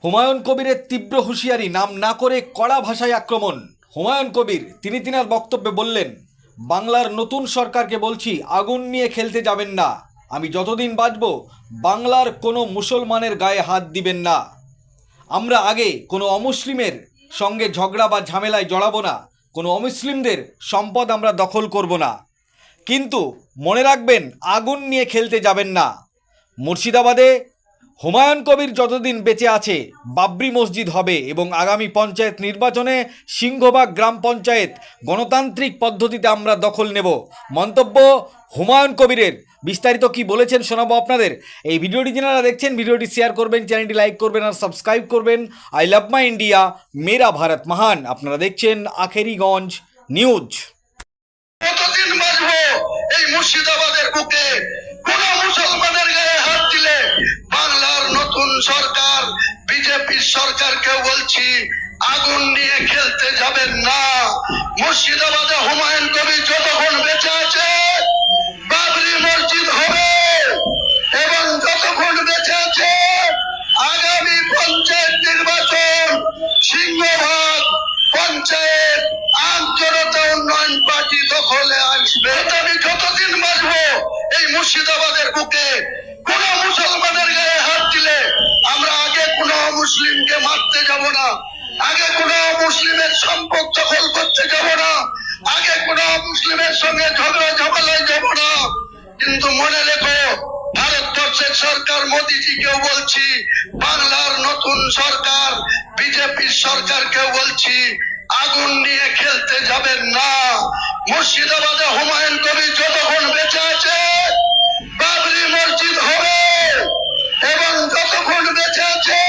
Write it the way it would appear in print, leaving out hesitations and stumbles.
হুমায়ুন কবিরের তীব্র হুঁশিয়ারি, নাম না করে কড়া ভাষায় আক্রমণ। হুমায়ুন কবির তিনার বক্তব্যে বললেন, বাংলার নতুন সরকারকে বলছি, আগুন নিয়ে খেলতে যাবেন না। আমি যতদিন বাঁচব বাংলার কোনো মুসলমানের গায়ে হাত দিবেন না। আমরা আগে কোনো অমুসলিমের সঙ্গে ঝগড়া বা ঝামেলায় জড়াবো না, কোনো অমুসলিমদের সম্পদ আমরা দখল করব না, কিন্তু মনে রাখবেন আগুন নিয়ে খেলতে যাবেন না। মুর্শিদাবাদে হুমায়ুন কবির যতদিন বেঁচে আছে বাবরি মসজিদ হবে এবং আগামী পঞ্চায়েত নির্বাচনে সিংহভাগ গ্রাম পঞ্চায়েত গণতান্ত্রিক পদ্ধতিতে আমরা দখল নেব। মন্তব্য হুমায়ুন কবিরের। বিস্তারিত কি বলেছেন শোনাবো আপনাদের। এই ভিডিওটি যারা দেখছেন ভিডিওটি শেয়ার করবেন, চ্যানেলটি লাইক করবেন আর সাবস্ক্রাইব করবেন। আই লাভ মাই ইন্ডিয়া, মেরা ভারত মহান। আপনারা দেখছেন আখেরিগঞ্জ নিউজ। কতদিন বাঁচবো এই মুর্শিদাবাদের বুকে? কোন মুসলমানের গায়ে হাত দিলে বাংলার নতুন সরকার বিজেপির সরকারকে বলছি, আগুন নিয়ে খেলতে যাবেন না। মুর্শিদাবাদে হুমায়ুন কবির যতক্ষণ বেঁচে আছে বাবরি মসজিদ হবে, এবং যতক্ষণ বেঁচে আছে আগামী পঞ্চায়েত নির্বাচন সিংহভাগ পঞ্চায়েত আন্তর্জাতিক উন্নয়ন পার্টি দখলে আসবে। আমি যতদিন বাঁচবো এই মুর্শিদাবাদের বুকে কোন মুসলমানের গায়ে হাত দিলে আমরা আগে কোন মুসলিমকে মারতে যাব না, আগে কোন মুসলিমের সম্পদ দখল করতে যাব না, আগে কোন মুসলিমের সঙ্গে ঝগড়া ঝামেলায় যাব না। কিন্তু মনে রেখো, ভারতবর্ষের সরকার মোদীজিকেও বলছি, বাংলার নতুন সরকার বিজেপির সরকারকেও বলছি, আগুন নিয়ে খেলতে যাবেন না। মুর্শিদাবাদে হুমায়ুন কবির যতক্ষণ বেঁচে আছে বাবরি মসজিদ হবে, এবং যতক্ষণ বেঁচে আছে